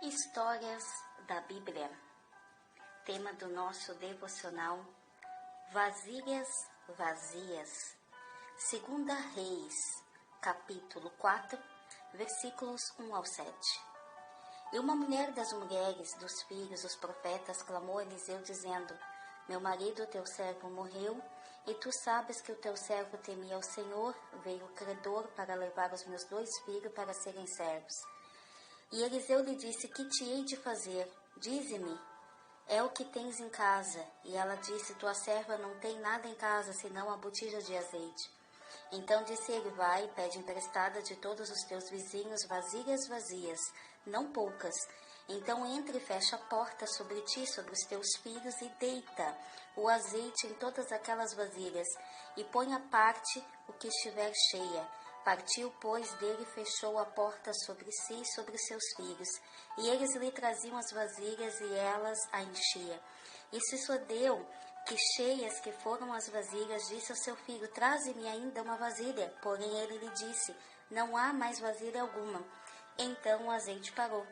Histórias da Bíblia. Tema do nosso devocional: Vasilhas vazias. 2 Reis, capítulo 4, versículos 1 ao 7. E uma mulher das mulheres dos filhos dos profetas clamou a Eliseu, dizendo: Meu marido, teu servo, morreu, e tu sabes que o teu servo temia ao Senhor. Veio o credor para levar os meus 2 filhos para serem servos. E Eliseu lhe disse: Que te hei de fazer? Dize-me, é o que tens em casa? E ela disse: Tua serva não tem nada em casa, senão a botija de azeite. Então disse ele: Vai, pede emprestada de todos os teus vizinhos vasilhas vazias, não poucas. Então entra e fecha a porta sobre ti, sobre os teus filhos, e deita o azeite em todas aquelas vasilhas, e põe à parte o que estiver cheia. Partiu, pois, dele e fechou a porta sobre si e sobre seus filhos. E eles lhe traziam as vasilhas, e elas a enchia. E sucedeu que, cheias que foram as vasilhas, disse ao seu filho: Traze-me ainda uma vasilha. Porém ele lhe disse: Não há mais vasilha alguma. Então o azeite parou.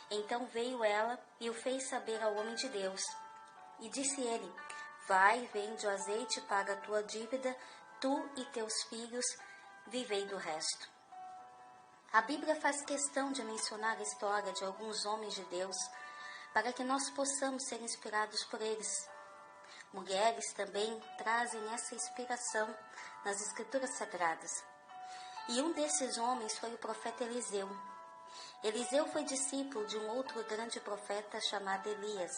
Então veio ela e o fez saber ao homem de Deus. E disse ele: Vai, vende o azeite, paga a tua dívida, tu e teus filhos vivei do resto. A Bíblia faz questão de mencionar a história de alguns homens de Deus para que nós possamos ser inspirados por eles. Mulheres também trazem essa inspiração nas Escrituras Sagradas. E um desses homens foi o profeta Eliseu. Eliseu foi discípulo de um outro grande profeta chamado Elias.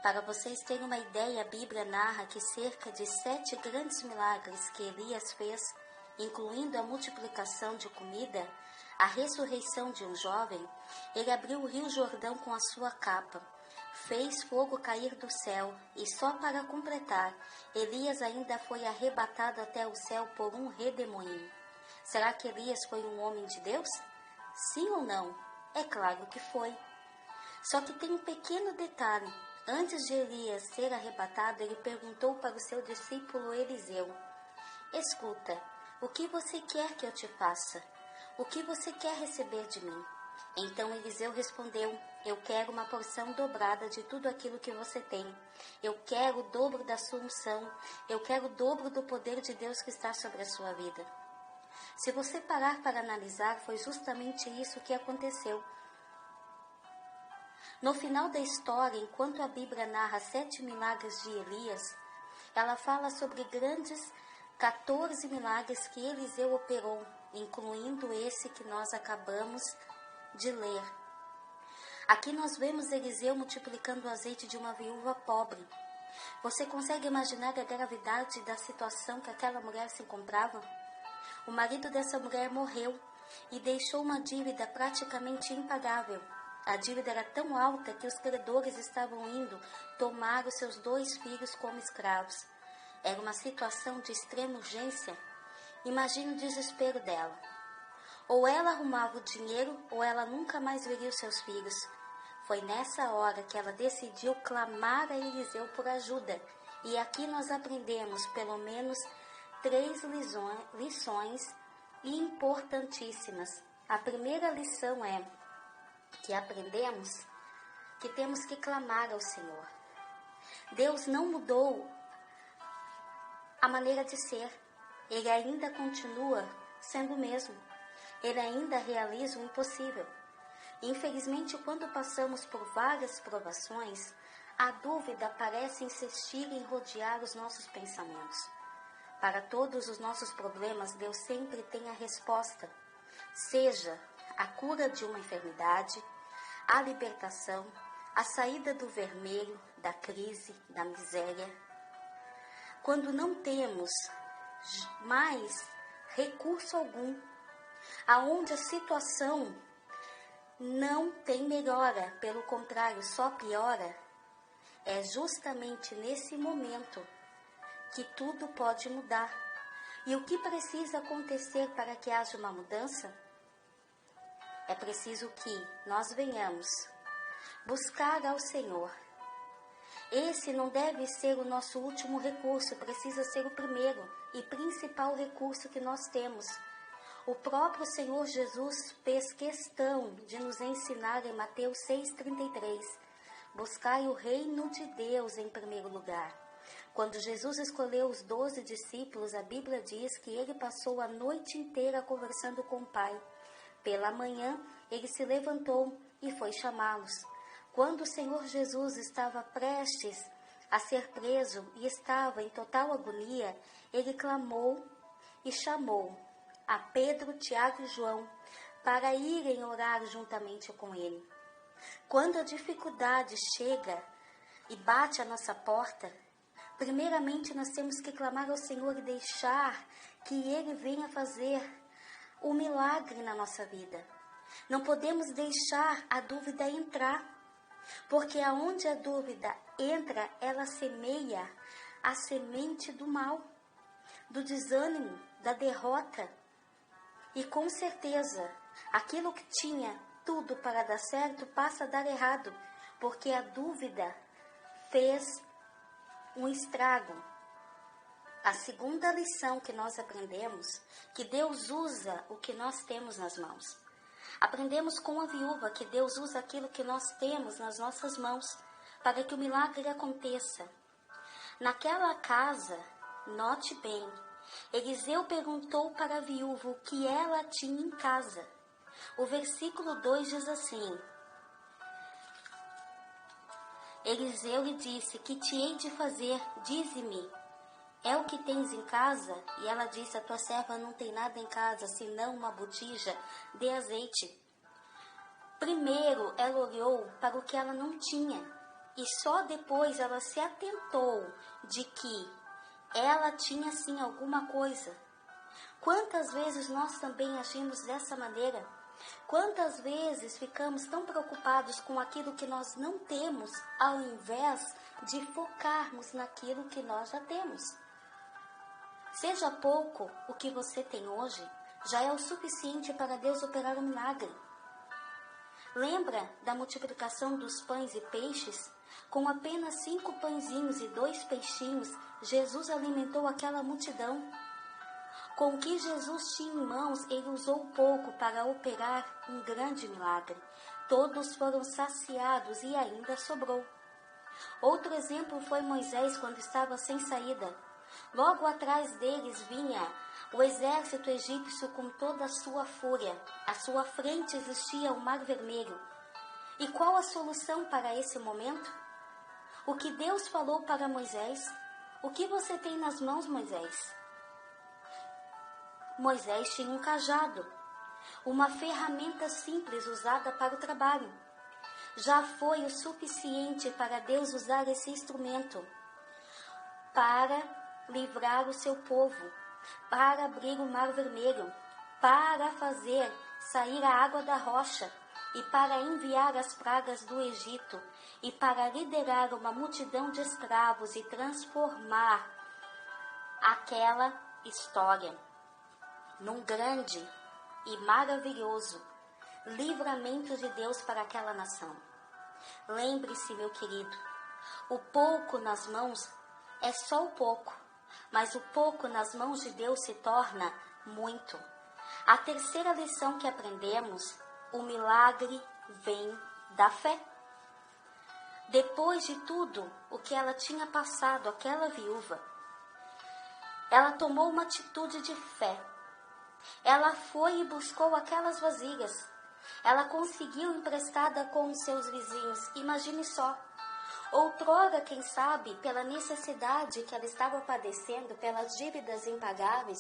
Para vocês terem uma ideia, a Bíblia narra que cerca de 7 grandes milagres que Elias fez, incluindo a multiplicação de comida, a ressurreição de um jovem. Ele abriu o rio Jordão com a sua capa, fez fogo cair do céu, e só para completar, Elias ainda foi arrebatado até o céu por um redemoinho. Será que Elias foi um homem de Deus? Sim ou não? É claro que foi. Só que tem um pequeno detalhe. Antes de Elias ser arrebatado, ele perguntou para o seu discípulo Eliseu: Escuta, o que você quer que eu te faça? O que você quer receber de mim? Então Eliseu respondeu: Eu quero uma porção dobrada de tudo aquilo que você tem. Eu quero o dobro da sua unção. Eu quero o dobro do poder de Deus que está sobre a sua vida. Se você parar para analisar, foi justamente isso que aconteceu. No final da história, enquanto a Bíblia narra 7 milagres de Elias, ela fala sobre grandes 14 milagres que Eliseu operou, incluindo esse que nós acabamos de ler. Aqui nós vemos Eliseu multiplicando o azeite de uma viúva pobre. Você consegue imaginar a gravidade da situação que aquela mulher se encontrava? O marido dessa mulher morreu e deixou uma dívida praticamente impagável. A dívida era tão alta que os credores estavam indo tomar os seus 2 filhos como escravos. Era uma situação de extrema urgência. Imagine o desespero dela. Ou ela arrumava o dinheiro, ou ela nunca mais veria os seus filhos. Foi nessa hora que ela decidiu clamar a Eliseu por ajuda. E aqui nós aprendemos pelo menos 3 lições importantíssimas. A primeira lição é que aprendemos que temos que clamar ao Senhor. Deus não mudou a maneira de ser. Ele ainda continua sendo o mesmo. Ele ainda realiza o impossível. Infelizmente, quando passamos por várias provações, a dúvida parece insistir em rodear os nossos pensamentos. Para todos os nossos problemas, Deus sempre tem a resposta. Seja a cura de uma enfermidade, a libertação, a saída do vermelho, da crise, da miséria. Quando não temos mais recurso algum, aonde a situação não tem melhora, pelo contrário, só piora, é justamente nesse momento que tudo pode mudar. E o que precisa acontecer para que haja uma mudança? É preciso que nós venhamos buscar ao Senhor. Esse não deve ser o nosso último recurso, precisa ser o primeiro e principal recurso que nós temos. O próprio Senhor Jesus fez questão de nos ensinar em Mateus 6,33. Buscai o reino de Deus em primeiro lugar. Quando Jesus escolheu os 12 discípulos, a Bíblia diz que ele passou a noite inteira conversando com o Pai. Pela manhã, ele se levantou e foi chamá-los. Quando o Senhor Jesus estava prestes a ser preso e estava em total agonia, ele clamou e chamou a Pedro, Tiago e João para irem orar juntamente com ele. Quando a dificuldade chega e bate à nossa porta, primeiramente nós temos que clamar ao Senhor e deixar que Ele venha fazer o milagre na nossa vida. Não podemos deixar a dúvida entrar, porque aonde a dúvida entra, ela semeia a semente do mal, do desânimo, da derrota. E com certeza, aquilo que tinha tudo para dar certo passa a dar errado, porque a dúvida fez um estrago. A segunda lição que nós aprendemos, que Deus usa o que nós temos nas mãos. Aprendemos com a viúva que Deus usa aquilo que nós temos nas nossas mãos para que o milagre aconteça. Naquela casa, note bem, Eliseu perguntou para a viúva o que ela tinha em casa. O versículo 2 diz assim: Eliseu lhe disse, que te hei de fazer? Dize-me, é o que tens em casa? E ela disse, a tua serva não tem nada em casa, senão uma botija de azeite. Primeiro ela olhou para o que ela não tinha, e só depois ela se atentou de que ela tinha sim alguma coisa. Quantas vezes nós também agimos dessa maneira? Quantas vezes ficamos tão preocupados com aquilo que nós não temos, ao invés de focarmos naquilo que nós já temos? Seja pouco o que você tem hoje, já é o suficiente para Deus operar um milagre. Lembra da multiplicação dos pães e peixes? Com apenas 5 pãezinhos e 2 peixinhos, Jesus alimentou aquela multidão. Com o que Jesus tinha em mãos, ele usou pouco para operar um grande milagre. Todos foram saciados e ainda sobrou. Outro exemplo foi Moisés, quando estava sem saída. Logo atrás deles vinha o exército egípcio com toda a sua fúria. À sua frente existia o Mar Vermelho. E qual a solução para esse momento? O que Deus falou para Moisés? O que você tem nas mãos, Moisés? Moisés tinha um cajado, uma ferramenta simples usada para o trabalho. Já foi o suficiente para Deus usar esse instrumento para livrar o seu povo, para abrir o Mar Vermelho, para fazer sair a água da rocha e para enviar as pragas do Egito e para liderar uma multidão de escravos e transformar aquela história num grande e maravilhoso livramento de Deus para aquela nação. Lembre-se, meu querido, o pouco nas mãos é só o pouco, mas o pouco nas mãos de Deus se torna muito. A terceira lição que aprendemos, o milagre vem da fé. Depois de tudo o que ela tinha passado, aquela viúva, ela tomou uma atitude de fé. Ela foi e buscou aquelas vasilhas. Ela conseguiu emprestada com os seus vizinhos. Imagine só. Outrora, quem sabe, pela necessidade que ela estava padecendo, pelas dívidas impagáveis,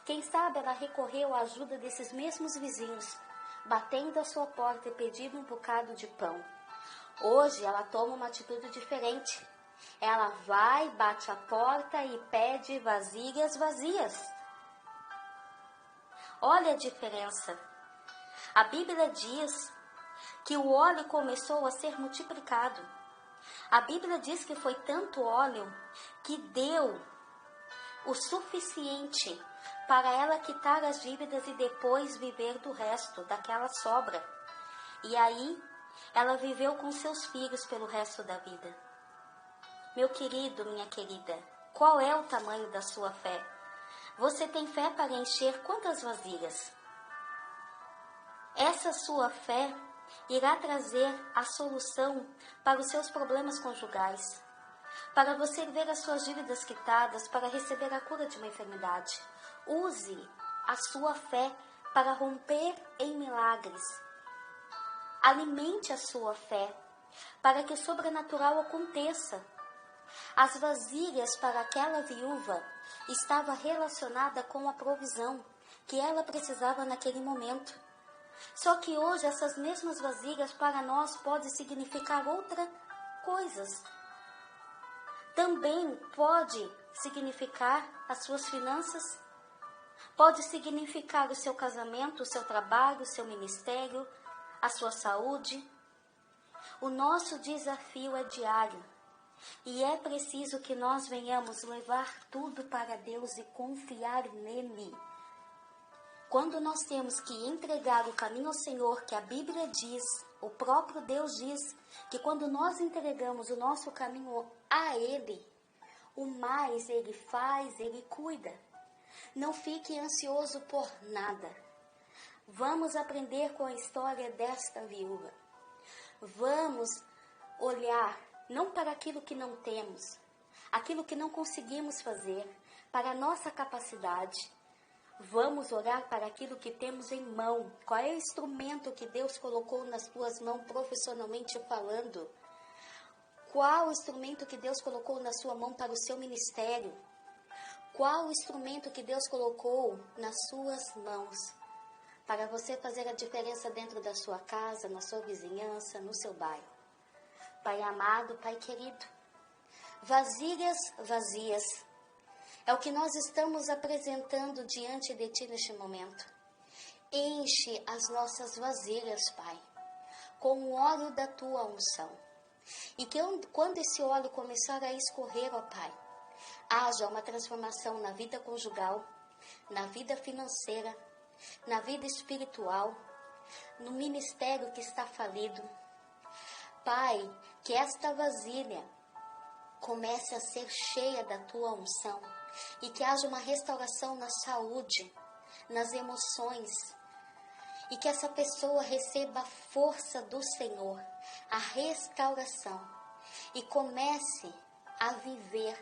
quem sabe ela recorreu à ajuda desses mesmos vizinhos, batendo à sua porta e pedindo um bocado de pão. Hoje ela toma uma atitude diferente. Ela vai, bate a porta e pede vasilhas vazias. Olha a diferença. A Bíblia diz que o óleo começou a ser multiplicado. A Bíblia diz que foi tanto óleo que deu o suficiente para ela quitar as dívidas e depois viver do resto, daquela sobra. E aí, ela viveu com seus filhos pelo resto da vida. Meu querido, minha querida, qual é o tamanho da sua fé? Você tem fé para encher quantas vasilhas? Essa sua fé irá trazer a solução para os seus problemas conjugais, para você ver as suas dívidas quitadas, para receber a cura de uma enfermidade. Use a sua fé para romper em milagres. Alimente a sua fé para que o sobrenatural aconteça. As vasilhas para aquela viúva estavam relacionadas com a provisão que ela precisava naquele momento. Só que hoje essas mesmas vasilhas para nós podem significar outras coisas. Também pode significar as suas finanças, pode significar o seu casamento, o seu trabalho, o seu ministério, a sua saúde. O nosso desafio é diário e é preciso que nós venhamos levar tudo para Deus e confiar nele. Quando nós temos que entregar o caminho ao Senhor, que a Bíblia diz, o próprio Deus diz, que quando nós entregamos o nosso caminho a Ele, o mais Ele faz, Ele cuida. Não fique ansioso por nada. Vamos aprender com a história desta viúva. Vamos olhar não para aquilo que não temos, aquilo que não conseguimos fazer, para a nossa capacidade. Vamos orar para aquilo que temos em mão. Qual é o instrumento que Deus colocou nas tuas mãos profissionalmente falando? Qual o instrumento que Deus colocou na sua mão para o seu ministério? Qual o instrumento que Deus colocou nas suas mãos para você fazer a diferença dentro da sua casa, na sua vizinhança, no seu bairro? Pai amado, Pai querido, vasilhas vazias é o que nós estamos apresentando diante de Ti neste momento. Enche as nossas vasilhas, Pai, com o óleo da Tua unção. E que quando esse óleo começar a escorrer, ó Pai, haja uma transformação na vida conjugal, na vida financeira, na vida espiritual, no ministério que está falido. Pai, que esta vasilha comece a ser cheia da Tua unção e que haja uma restauração na saúde, nas emoções, e que essa pessoa receba a força do Senhor, a restauração, e comece a viver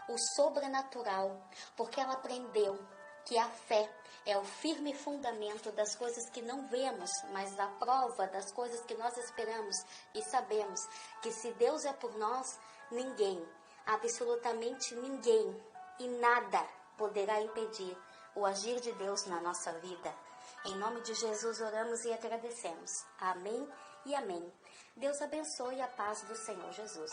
o sobrenatural, porque ela aprendeu que a fé é o firme fundamento das coisas que não vemos, mas a prova das coisas que nós esperamos, e sabemos que se Deus é por nós, ninguém, absolutamente ninguém e nada poderá impedir o agir de Deus na nossa vida. Em nome de Jesus oramos e agradecemos. Amém e amém. Deus abençoe a paz do Senhor Jesus.